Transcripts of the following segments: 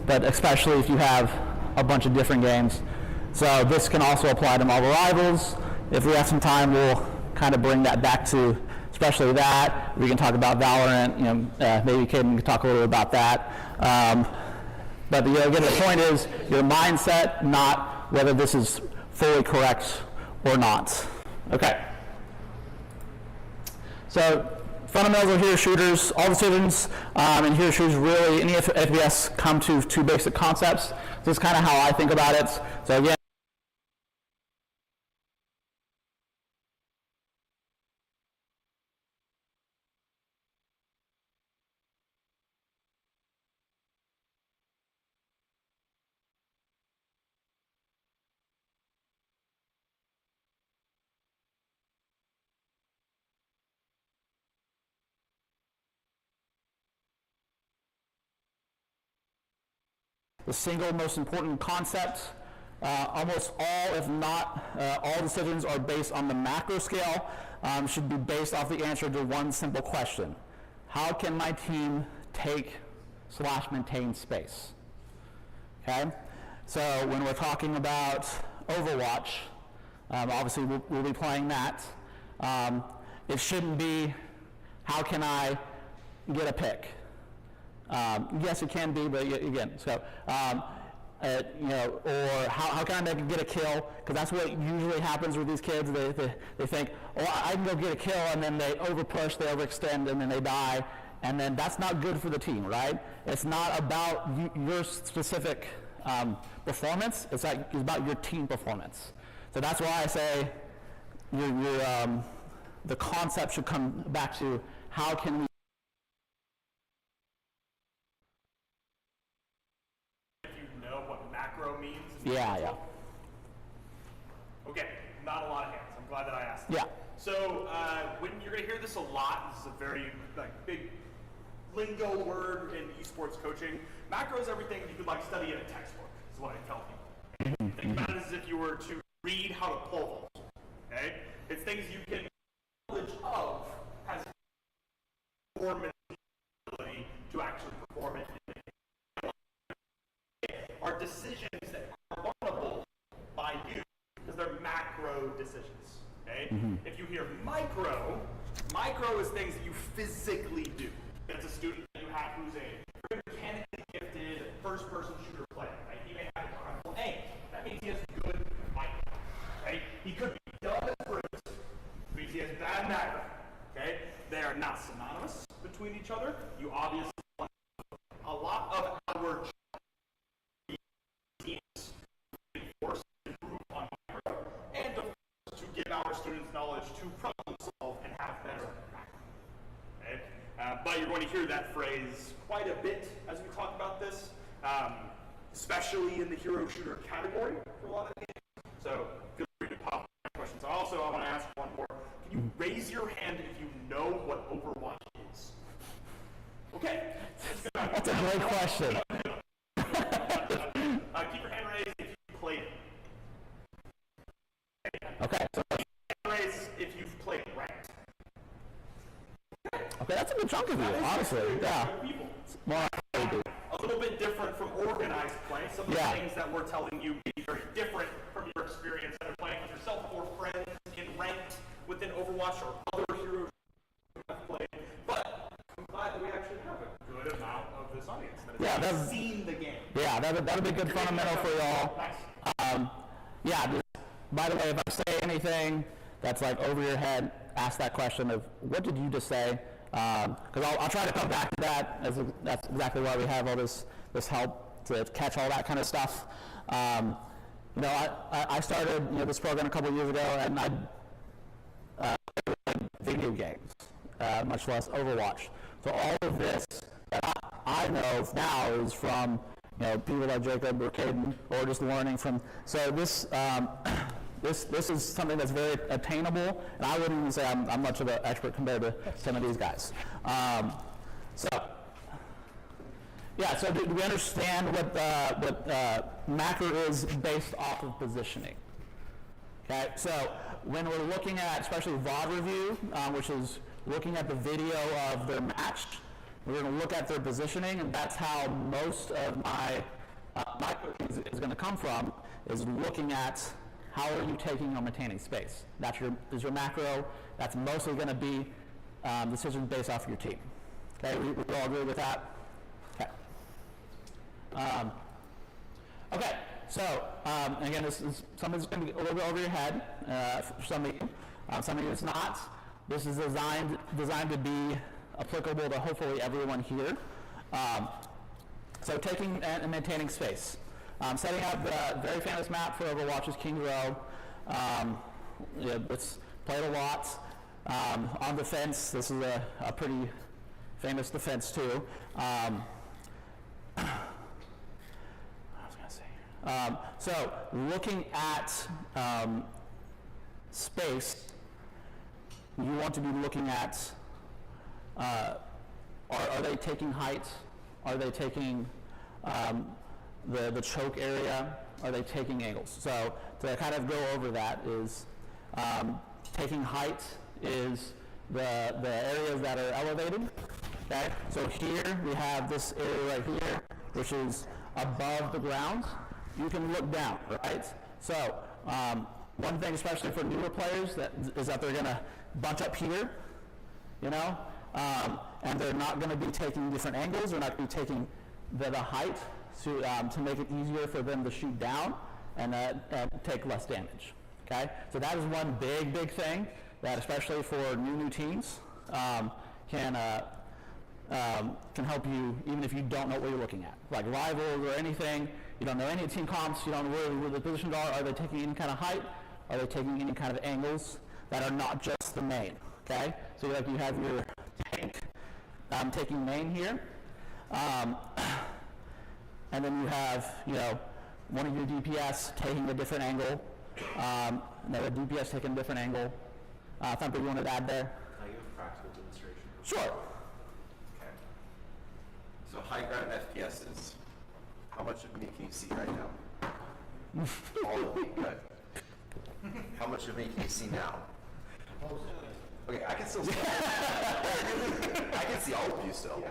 but especially if you have a bunch of different games. So this can also apply to Marvel Rivals. If we have some time, we'll kind of bring that back to especially that. We can talk about Valorant, maybe Caden can talk a little bit about that. But again, the point is your mindset, not whether this is fully correct or not. Okay. So fundamentals of hero shooters, all decisions in hero shooters really, any FPS come to two basic concepts. This is kind of how I think about it. So again, the single most important concept. Almost all, if not all decisions are based on the macro scale, should be based off the answer to one simple question. How can my team take/maintain space? Okay? So when we're talking about Overwatch, obviously we'll be playing that. It shouldn't be, how can I get a pick? Yes, it can be, but again, so or how can I get a kill? Because that's what usually happens with these kids. They think, oh, I can go get a kill, and then they overpush, they overextend, and then they die, and then that's not good for the team, right? It's not about your specific performance. It's about your team performance. So that's why I say the concept should come back to how can we. Yeah. Okay, not a lot of hands. I'm glad that I asked. Yeah. So when you're going to hear this a lot, this is a very big lingo word in esports coaching. Macro is everything you could study in a textbook, is what I tell people. Think about it as if you were to read how to pole vault. Okay? It's things you can knowledge of has performance ability to actually perform it. Are decisions that are learnable by you because they're macro decisions. Okay? If you hear micro is things that you physically do. That's a student that you have who's a very mechanically gifted first-person shooter player. Right? He may have incredible aim. That means he has good micro. Right? He could be dumb as brutes. That means he has bad macro. Okay? They are not synonymous between each other. You obviously want a lot of our our students knowledge to problem solve and have better macro. Okay? But you're going to hear that phrase quite a bit as we talk about this, especially in the hero shooter category for a lot of games. So feel free to pop questions. Also, I want to ask one more. Can you raise your hand if you know what Overwatch is? Okay. That's a great question. Keep your hand raised if you played it. Okay. Raise if you've played ranked. Okay, that's a good chunk of you, honestly. Yeah. More a little bit different from organized play. Some of the things that we're telling you may be very different from your experience either playing with yourself or friends in ranked within Overwatch or other heroes you have played. But I'm glad that we actually have a good amount of this audience that has seen the game. Yeah, that'd be good fundamental for y'all. Nice. By the way, if I say anything that's over your head, ask that question of what did you just say? Because I'll try to come back to that. That's exactly why we have all this help to catch all that kind of stuff. I started this program a couple years ago, and I video games, much less Overwatch. So all of this that I know now is from people like Jacob or Caden, or just learning from. So this is something that's very attainable, and I wouldn't even say I'm much of an expert compared to some of these guys. So do we understand what macro is based off of positioning? Okay, so when we're looking at, especially VOD review, which is looking at the video of their match, we're going to look at their positioning, and that's how most of my micro is going to come from is looking at how are you taking or maintaining space. Is your macro. That's mostly going to be decisions based off of your team. Okay, we all agree with that? Okay. Okay, so again, this is something's going to be a little bit over your head for some of you. Some of you it's not. This is designed to be applicable to hopefully everyone here. So taking and maintaining space. Setting up the very famous map for Overwatch's King's Row. It's played a lot. On defense, this is a pretty famous defense too. So looking at space, you want to be looking at are they taking height? Are they taking the choke area? Are they taking angles? So to kind of go over that is taking height is the areas that are elevated. Okay, so here we have this area right here, which is above the ground. You can look down, right? So one thing, especially for newer players, is that they're going to bunch up here, you know, and they're not going to be taking different angles. They're not going to be taking the height to make it easier for them to shoot down and take less damage. Okay, so that is one big thing that, especially for new teams, can help you even if you don't know what you're looking at, like rivals or anything. You don't know any team comps. You don't know where the positions are. Are they taking any kind of height? Are they taking any kind of angles that are not just the main? Okay, so like you have your tank taking main here, and then you have one of your DPS taking a different angle, another DPS taking a different angle. Thumper, you want to add there? Can I give a practical demonstration? Sure. Okay. So high ground FPS is how much of me can you see right now? All of me. Good. How much of me can you see now? Okay, I can still see. I can see all of you still.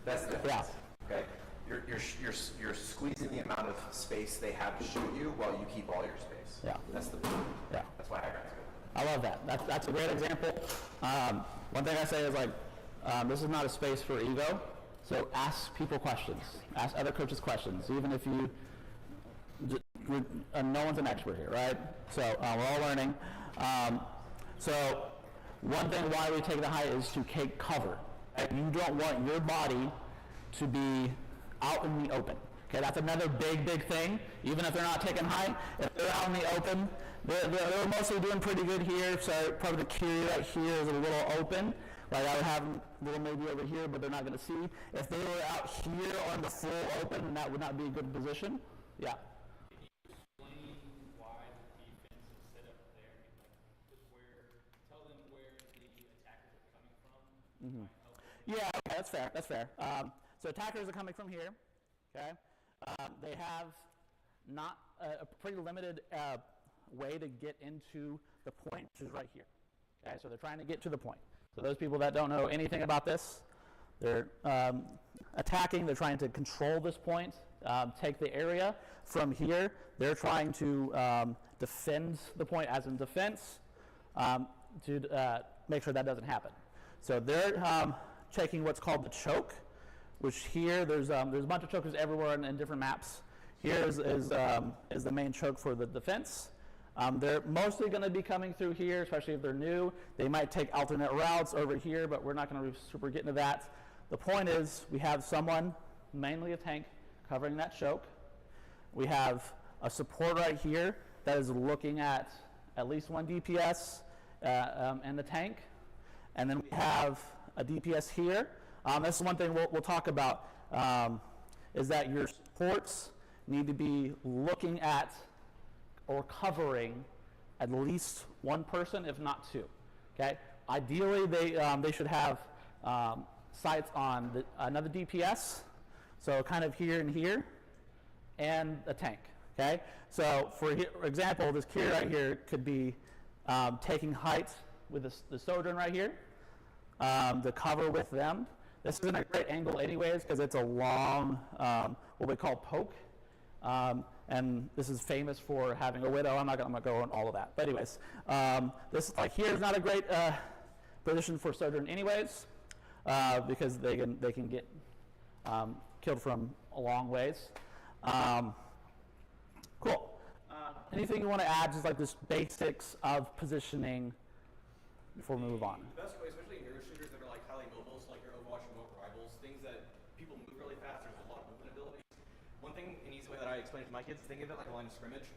That's the difference. Yeah. Okay. You're squeezing the amount of space they have to shoot you while you keep all your space. Yeah. That's the. Yeah. That's why high ground's good. I love that. That's a great example. One thing I say is this is not a space for ego. So ask people questions. Ask other coaches questions, even if no one's an expert here, right? So we're all learning. So one thing why we take the height is to take cover. Right? You don't want your body to be out in the open. Okay, that's another big thing. Even if they're not taking height, if they're out in the open, they're mostly doing pretty good here. So probably the key right here is a little open. Like I would have them a little maybe over here, but they're not going to see. If they were out here on the full open, then that would not be a good position. Yeah. Can you explain why the defense is set up there? Tell them where the attackers are coming from. Mm-hmm. Yeah, okay, that's fair. So attackers are coming from here. Okay. They have not a pretty limited way to get into the point, which is right here. Okay, so they're trying to get to the point. So those people that don't know anything about this, they're attacking. They're trying to control this point, take the area. From here, they're trying to defend the point as in defense to make sure that doesn't happen. So they're taking what's called the choke, which here there's a bunch of chokers everywhere in different maps. Here is the main choke for the defense. They're mostly going to be coming through here, especially if they're new. They might take alternate routes over here, but we're not going to super get into that. The point is we have someone, mainly a tank, covering that choke. We have a support right here that is looking at least one DPS and the tank. And then we have a DPS here. This is one thing we'll talk about, is that your supports need to be looking at or covering at least one person, if not two. Okay. Ideally, they should have sights on another DPS, so kind of here and here, and a tank. Okay. So for example, this key right here could be taking height with the Sojourn right here, to cover with them. This isn't a great angle anyways because it's a long, what we call poke. And this is famous for having a widow. I'm not going to go on all of that. But anyways, this like here is not a great position for sojourn anyways, because they can get killed from a long ways. Cool. Anything you want to add, just like this basics of positioning before we move on? The best way, especially in hero shooters that are like highly mobile, so like your Overwatch and Mobile Rivals, things that people move really fast, there's a lot of movement abilities. One thing, an easy way that I explain it to my kids, think of it like a line of scrimmage.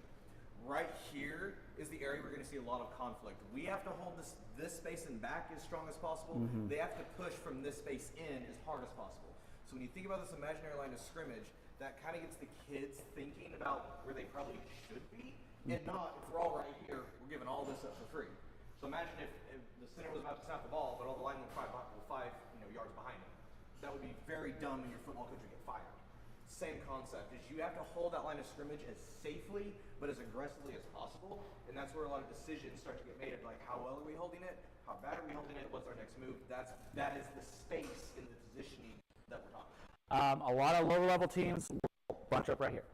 Right here is the area we're going to see a lot of conflict. We have to hold this space in back as strong as possible. They have to push from this space in as hard as possible. So when you think about this imaginary line of scrimmage, that kind of gets the kids thinking about where they probably should be, and not, if we're all right here, we're giving all this up for free. So imagine if the center was about to snap the ball, but all the linemen were five yards behind him. That would be very dumb, and your football coach would get fired. Same concept, is you have to hold that line of scrimmage as safely, but as aggressively as possible, and that's where a lot of decisions start to get made of like, how well are we holding it? How bad are we holding it? What's our next move? That is the space in the positioning that we're talking about. A lot of lower level teams will bunch up right here,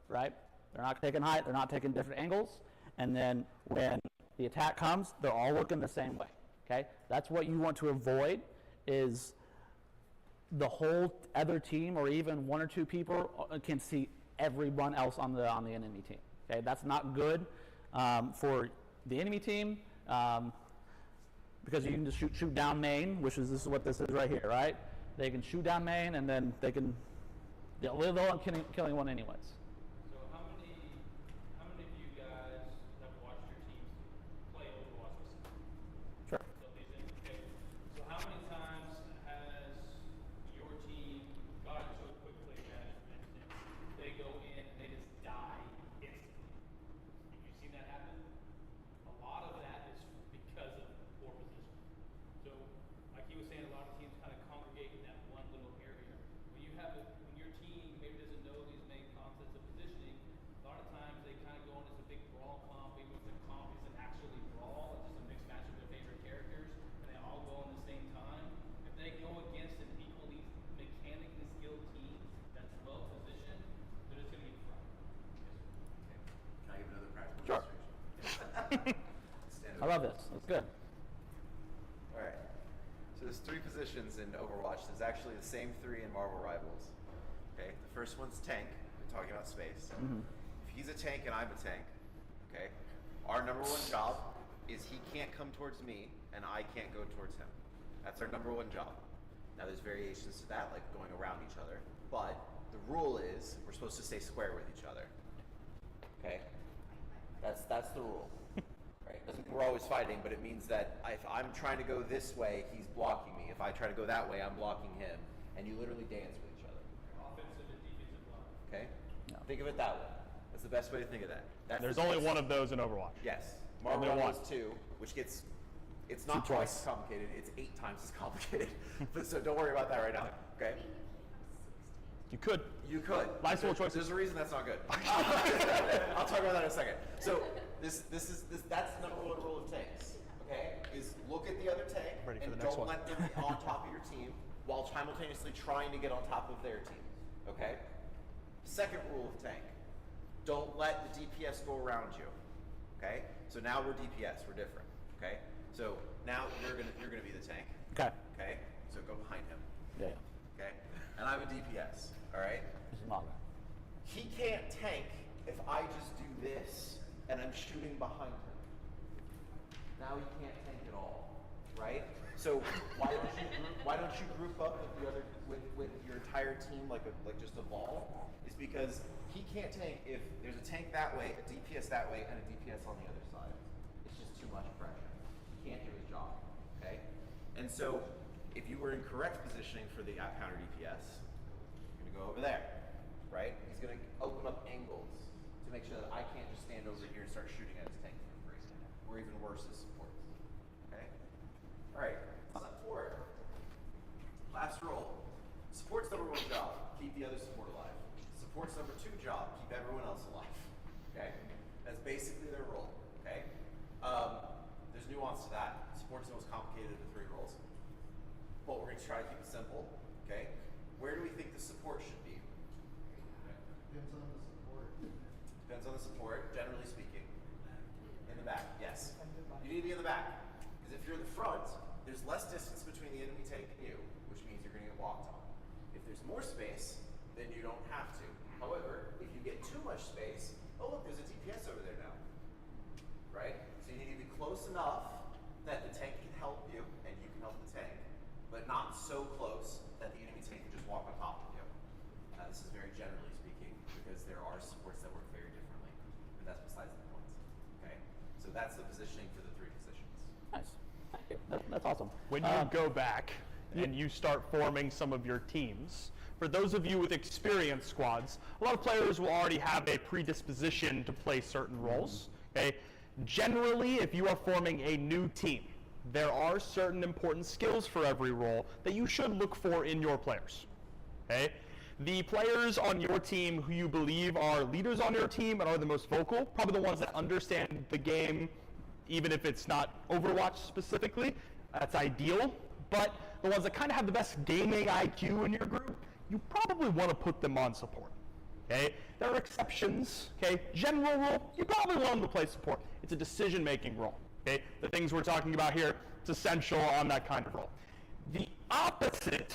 right? They're not taking height, they're not taking different angles, and then when the attack comes, they're all looking the same way, okay? That's what you want to avoid, is the whole other team, or even one or two people can see everyone else on the enemy team, okay? That's not good for the enemy team, because you can just shoot down main, which is this is what this is right here, right? They can shoot down main, and then they'll end up killing one anyways. So how many of you guys have watched your teams play Overwatch with Sure. Okay. So how many times has your team gotten so quickly management and they go in and they just die instantly? Have you seen that happen? A lot of that is because of poor position. So like he was saying, a lot of teams kind of congregate in that one little area. When your team maybe doesn't know these main concepts of positioning, a lot of times they kind of go into this big brawl comp, even if the comp isn't actually brawl, it's just a mixed match of their favorite characters, and they all go in the same time. If they go against an equally mechanically skilled team that's well positioned, they're just going to get fried. Can I give another practical Sure. illustration? I love this. That's good. All right. So there's 3 positions in Overwatch. There's actually the same 3 in Marvel Rivals. Okay. The first one's tank. We're talking about space. If he's a tank and I'm a tank, okay, our number 1 job is he can't come towards me and I can't go towards him. That's our number 1 job. Now there's variations to that, like going around each other, but the rule is we're supposed to stay square with each other. Okay. That's the rule. Right? Doesn't mean we're always fighting, but it means that if I'm trying to go this way, he's blocking me. If I try to go that way, I'm blocking him. And you literally dance with each other. Offensive and defensive line. Okay? No. Think of it that way. That's the best way to think of that. That's There's the only best. one of those in Overwatch. Yes. Marvel Only Rivals one. 2, which gets, it's not Two twice twice. as complicated, it's 8 times as complicated. But so don't worry about that right now. Okay? You could. You could. Lifestyle choices. There's a reason that's not good. I'll talk about that in a second. So that's the number 1 rule of tanks. Okay, is look at the other tank Ready for and the next don't one. let them be on top of your team while simultaneously trying to get on top of their team. Okay. Second rule of tank: don't let the DPS go around you. Okay. So now we're DPS. We're different. Okay. So now you're gonna be the tank. Okay. Okay. So go behind him. Yeah. Okay. And I'm a DPS. All right. This is not He can't tank if I just do this and I'm shooting behind him. Now he can't tank at all, right? So why don't you group up with the other with your entire team like just a ball? Is because he can't tank if there's a tank that way, a DPS that way, and a DPS on the other side. It's just too much pressure. He can't do his job. Okay? And so if you were in correct positioning for the counter DPS, you're gonna go over there, right? He's gonna open up angles to make sure that I can't just stand over here and start shooting at his tank for free. Or even worse as supports. Okay? Alright, step forward. Last role. Support's number 1 job, keep the other support alive. Support's number 2 job, keep everyone else alive. Okay? That's basically their role. Okay? There's nuance to that. Support's the most complicated of the 3 roles. But we're gonna try to keep it simple. Okay? Where do we think the support should be? Depends on the support. Depends on the support, generally speaking. In the back, yes. You need to be in the back. Because if you're in the front, there's less distance between the enemy tank and you, which means you're going to get walked on. If there's more space, then you don't have to. However, if you get too much space, oh look, there's a DPS over there now. Right? So you need to be close enough that the tank can help you and you can help the tank, but not so close that the enemy tank can just walk on top of you. This is very generally speaking, because there are supports that work very differently, but that's besides the point. Okay? So that's the positioning for the 3 positions. Nice. Thank you. That's awesome. When you go back and you start forming some of your teams, for those of you with experienced squads, a lot of players will already have a predisposition to play certain roles. Okay? Generally, if you are forming a new team, there are certain important skills for every role that you should look for in your players. Okay? The players on your team who you believe are leaders on your team and are the most vocal, probably the ones that understand the game, even if it's not Overwatch specifically, that's ideal. But the ones that kind of have the best gaming IQ in your group, you probably want to put them on support. Okay? There are exceptions. Okay? General rule, you probably want them to play support. It's a decision-making role. Okay? The things we're talking about here, it's essential on that kind of role. The opposite,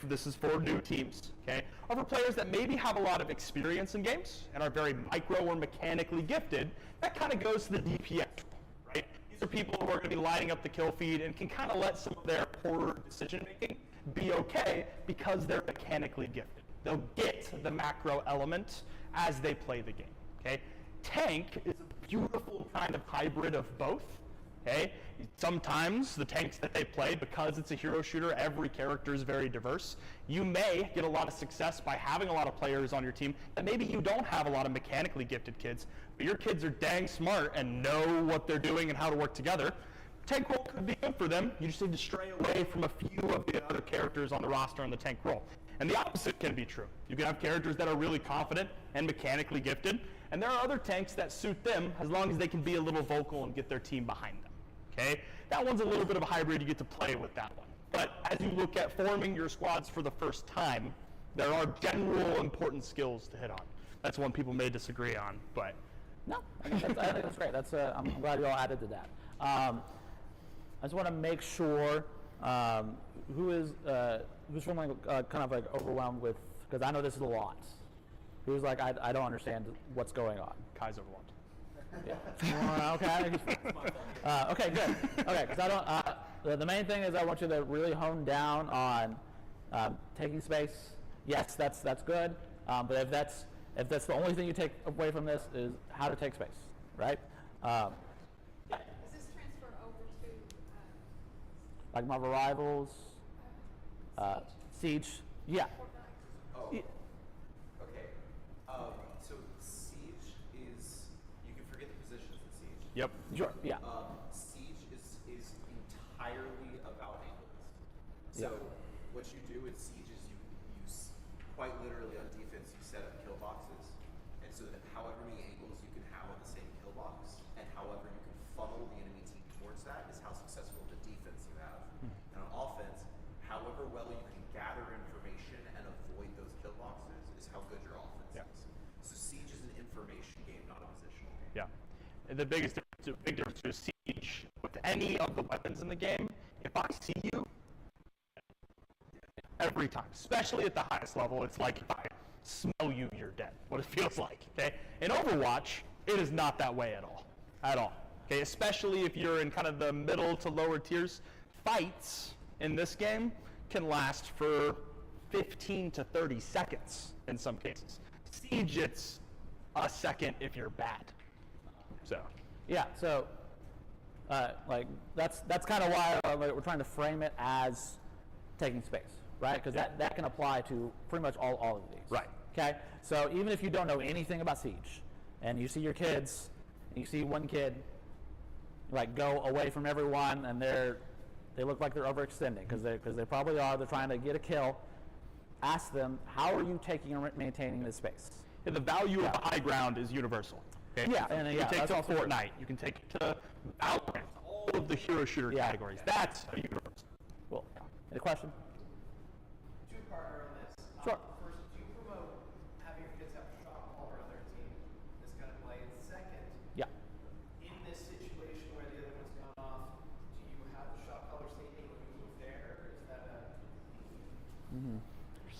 this is for new teams, okay, are for players that maybe have a lot of experience in games and are very micro or mechanically gifted. That kind of goes to the DPS, right? These are people who are going to be lining up the kill feed and can kind of let some of their poor decision-making be okay because they're mechanically gifted. They'll get the macro element as they play the game, okay? Tank is a beautiful kind of hybrid of both, okay? Sometimes the tanks that they play, because it's a hero shooter, every character is very diverse. You may get a lot of success by having a lot of players on your team that maybe you don't have a lot of mechanically gifted kids, but your kids are dang smart and know what they're doing and how to work together. Tank role could be good for them. You just need to stray away from a few of the other characters on the roster in the tank role. And the opposite can be true. You can have characters that are really confident and mechanically gifted, and there are other tanks that suit them as long as they can be a little vocal and get their team behind them. Okay? That one's a little bit of a hybrid. You get to play with that one. But as you look at forming your squads for the first time, there are general important skills to hit on. That's one people may disagree on, but no, I think that's great. I'm glad you all added to that. I just want to make sure who's feeling kind of like overwhelmed with, because I know this is a lot. Who's like, I don't understand what's going on. Kai's overwhelmed. Yeah. Okay. Okay, good. Okay, because I don't. The main thing is I want you to really hone down on taking space. Yes, that's good. But if that's the only thing you take away from this is how to take space, right? Does this transfer over to Like Marvel Rivals, Siege. Yeah. Oh. Okay. So Siege is, you can forget the positions in Siege. Yep. Sure. Yeah. Siege is entirely about angles. So Yeah. what you do in Siege is you quite literally on defense you set up kill boxes, and so that however many angles you can have on the same kill box, and however you can funnel the enemy team towards that is how successful the defense you have. And on offense, however well you can gather information and avoid those kill boxes is how good your offense Yeah. is. So Siege is an information game, not a positional game. Yeah. And the big difference is Siege, with any of the weapons in the game, if I see you, every time, especially at the highest level, it's like if I smell you, you're dead, what it feels like, okay? In Overwatch, it is not that way at all, okay? Especially if you're in kind of the middle to lower tiers. Fights in this game can last for 15 to 30 seconds in some cases. Siege, it's a second if you're bad, so. Yeah. So, like that's kind of why we're trying to frame it as taking space, right? Because that can apply to pretty much all of these. Right. Okay. So even if you don't know anything about Siege, and you see your kids, and you see one kid like go away from everyone, and they look like they're overextending because they probably are. They're trying to get a kill. Ask them, how are you taking and maintaining this space? And the value of the high ground is universal. Okay? Yeah, and you yeah, can take that's to also Fortnite, you can take it to Valorant, all of the hero shooter Yeah. categories. That's a universal. Cool. Any question? Two-parter on this. Sure. First, do you promote having your kids have shot caller on their team, this kind of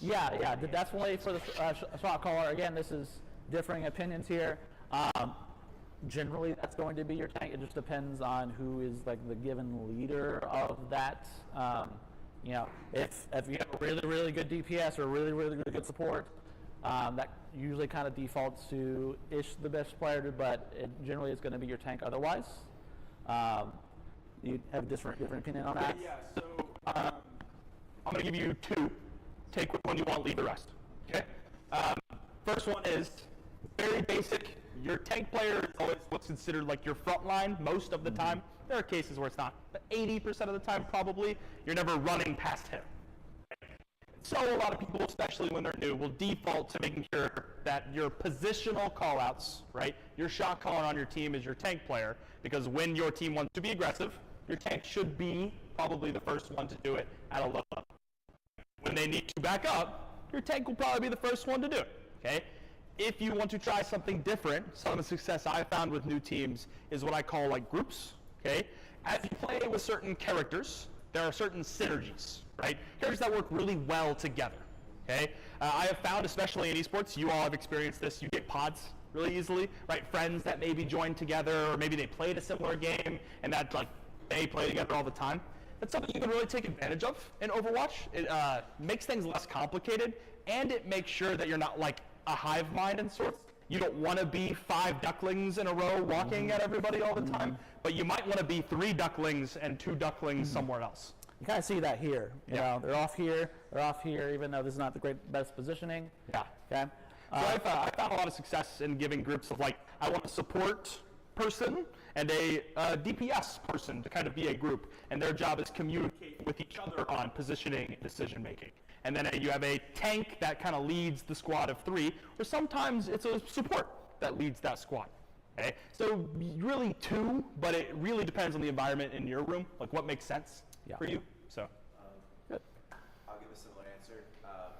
Yeah, definitely for the shot caller. Again, this is differing opinions here. Generally, that's going to be your tank. It just depends on who is like the given leader of that. You know, if you have a really, really good DPS or really, really good support, that usually kind of defaults to Ish the best player, but it generally is going to be your tank otherwise. You have a different opinion on that? Yeah, so I'm going to give you two. Take which one you want, leave the rest. Okay? First one is very basic. Your tank player is always what's considered like your front line most of the time. There are cases where it's not, but 80% of the time probably, you're never running past him. So a lot of people, especially when they're new, will default to making sure that your positional callouts, right, your shot caller on your team is your tank player, because when your team wants to be aggressive, your tank should be probably the first one to do it at a low level. When they need to back up, your tank will probably be the first one to do it, okay? If you want to try something different, some of the success I found with new teams is what I call like groups, okay? As you play with certain characters, there are certain synergies, right? Characters that work really well together, okay? I have found, especially in esports, you all have experienced this, you get pods really easily, right? Friends that maybe join together, or maybe they played a similar game, and that like they play together all the time. That's something you can really take advantage of in Overwatch. It makes things less complicated, and it makes sure that you're not like a hive mind in sorts. You don't want to be 5 ducklings in a row walking at everybody all the time, but you might want to be 3 ducklings and 2 ducklings somewhere else. You kind of see that here. You know, they're off here, even though this is not the best positioning. Yeah. Okay. So I found a lot of success in giving groups of like, I want a support person and a DPS person to kind of be a group, and their job is communicate with each other on positioning and decision making. And then you have a tank that kind of leads the squad of 3, or sometimes it's a support that leads that squad. Okay? So really 2, but it really depends on the environment in your room, like what makes sense for you. So. Good. I'll give a similar answer. You have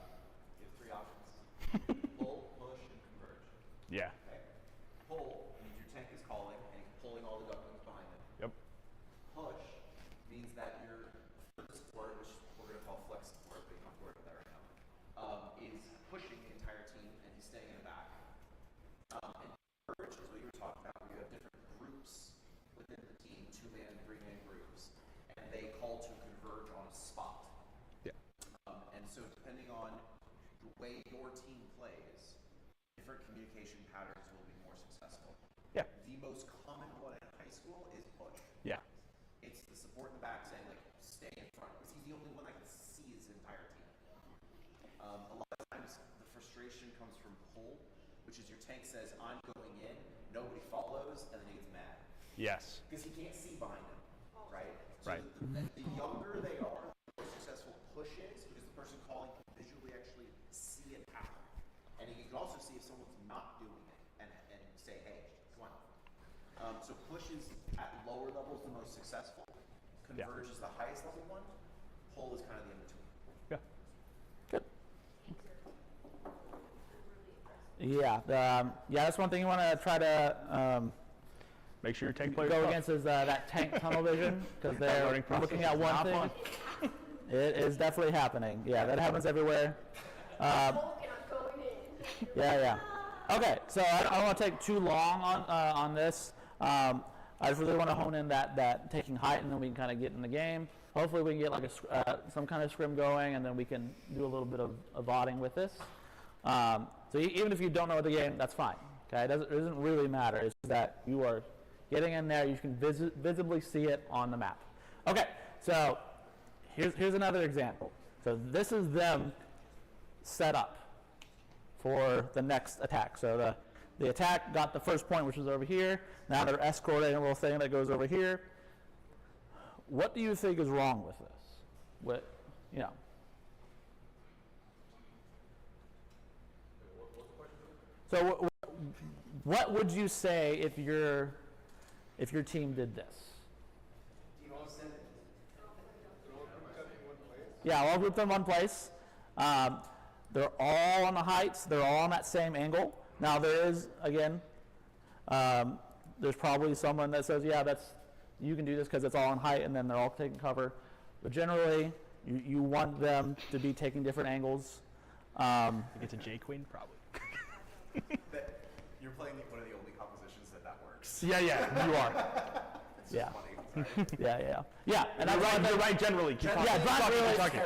3 options. Pull, push, and converge. Yeah. Okay. Pull means your tank is calling and pulling all the ducklings behind it. Yep. Push means that your third support, which we're going to call flex support, but you don't have to worry about that right now, is pushing the entire team and he's staying in the back. And converge is what you were talking about, where you have different groups within the team, 2-man, 3-man groups, and they call to converge on a spot. Yeah. And so depending on the way your team plays, different communication patterns will be more successful. Yeah. The most common one in high school is push. Yeah. It's the support in the back saying, like, stay in front, because he's the only one that can see his entire team. A lot of times, the frustration comes from pull, which is your tank says, I'm going in, nobody follows, and then he gets mad. Yes. Because he can't see behind him, right? So Right. The younger they are, the more successful push is, because the person calling can visually actually see it happen. And he can also see if someone's not doing it and say, hey, come on. So push is at lower levels the most successful. Converge is the highest level one. Pull is kind of the in-between. Yeah. Good. Yeah. That's one thing you want to try to Make sure your tank player go against is that tank tunnel vision, because they're learning process looking at is one not thing. fun. It is definitely happening. Yeah, that happens everywhere. Yeah. Okay, so I don't want to take too long on this. I just really want to hone in that taking height, and then we can kind of get in the game. Hopefully we can get like some kind of scrim going, and then we can do a little bit of vodding with this. So even if you don't know the game, that's fine. Okay, it doesn't really matter. It's that you are getting in there. You can visibly see it on the map. Okay, so here's another example. So this is them set up for the next attack. So the attack got the first point, which was over here. Now they're escorting a little thing that goes over here. What do you think is wrong with this? What, you know? So what would you say if your team did this? Yeah, all grouped in one place. They're all on the heights. They're all on that same angle. Now there is, again, there's probably someone that says, yeah, you can do this because it's all on height, and then they're all taking cover. But generally, you want them to be taking different angles. It's a J Queen, probably. You're playing one of the only compositions that works. Yeah, you are. It's Yeah. just funny. Yeah, and You're right generally. Keep talking. Yeah, it's not really talking.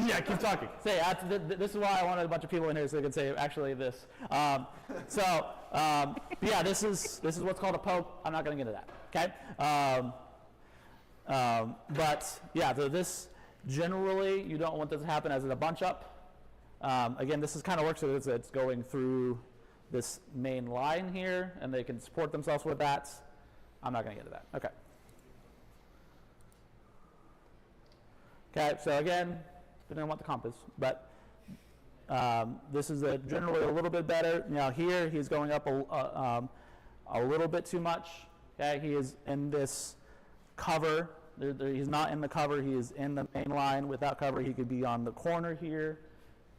Yeah, keep talking. Say, this is why I wanted a bunch of people in here so they could say actually this. Yeah, this is what's called a poke. I'm not going to get into that. Okay. But yeah, this generally you don't want this to happen as a bunch up. Again, this is kind of works so it's going through this main line here, and they can support themselves with that. I'm not going to get into that. Okay. Okay, so again, depending on what the comp is, but this is generally a little bit better. Now here, he's going up a little bit too much. Okay, he is in this cover. He's not in the cover. He is in the main line. Without cover, he could be on the corner here.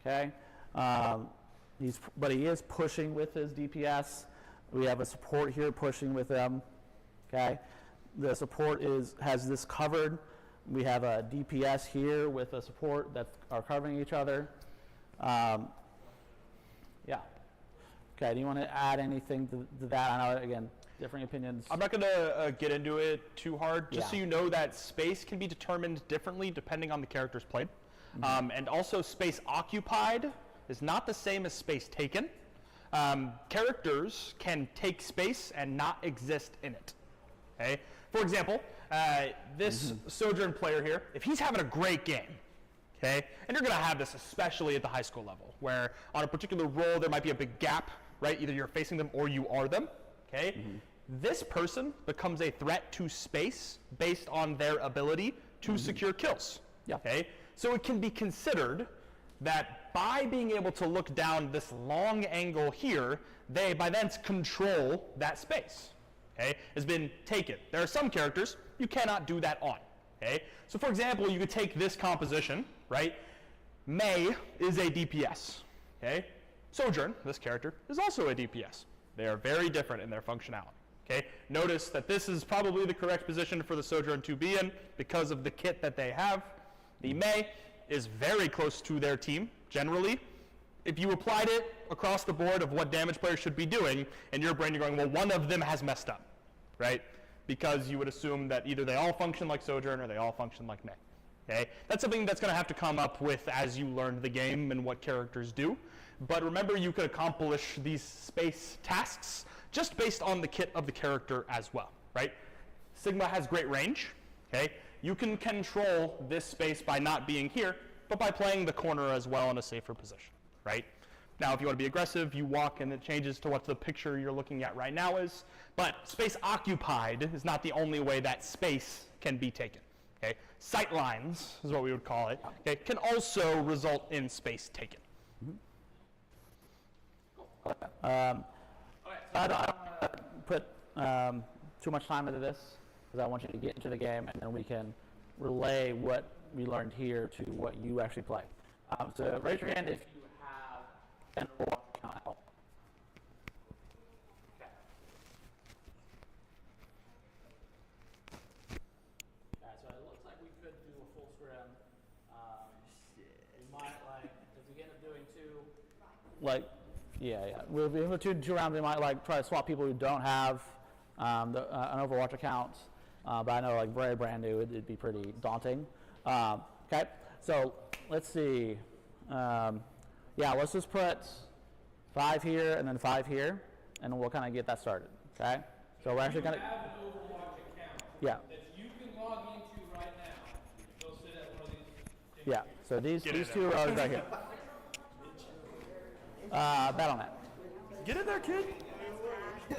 Okay, but he is pushing with his DPS. We have a support here pushing with them. Okay, the support has this covered. We have a DPS here with a support that are covering each other. Yeah. Okay, do you want to add anything to that? I know, again, differing opinions. I'm not going to get into it too hard, just so Yeah. you know that space can be determined differently depending on the characters played. And also space occupied is not the same as space taken. Characters can take space and not exist in it. Okay? For example, this Sojourn player here, if he's having a great game, okay, and you're going to have this especially at the high school level, where on a particular role there might be a big gap, right? Either you're facing them or you are them, okay? This person becomes a threat to space based on their ability to secure kills, Yeah. okay? So it can be considered that by being able to look down this long angle here, they by then control that space. Okay, has been taken. There are some characters you cannot do that on. Okay, so for example, you could take this composition, right? May is a DPS. Okay, Sojourn, this character, is also a DPS. They are very different in their functionality. Okay, notice that this is probably the correct position for the Sojourn to be in because of the kit that they have. The May is very close to their team generally. If you applied it across the board of what damage players should be doing, in your brain you're going, well, one of them has messed up, right? Because you would assume that either they all function like Sojourn or they all function like May. Okay? That's something that's going to have to come up with as you learn the game and what characters do. But remember, you could accomplish these space tasks just based on the kit of the character as well, right? Sigma has great range. Okay? You can control this space by not being here, but by playing the corner as well in a safer position. Right? Now, if you want to be aggressive, you walk and it changes to what the picture you're looking at right now is. But space occupied is not the only way that space can be taken. Okay? Sight lines is what we would call it. Okay? Can also result in space taken. I don't want to put too much time into this because I want you to get into the game and then we can relay what we learned here to what you actually play. So raise your hand if you have an Overwatch account at all. Okay. So it looks like we could do a full scrim. We might if we end up doing two, we'll be able to do 2 rounds. We might try to swap people who don't have an Overwatch account. But I know very brand new, it'd be pretty daunting. Okay, so let's see. Let's just put 5 here and then 5 here, and we'll kind of get that started. Okay, so we're actually going to. You have an Overwatch account Yeah. that you can log into right now. Go sit at one of these. Yeah. So these 2 rows right here. Battle.net. Get in there, kid.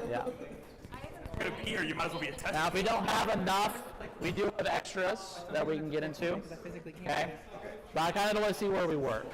Yeah. You're going to be here. You might as well be a test. Now, if we don't have enough, we do have extras that we can get into. Okay. But I kind of want to see where we work.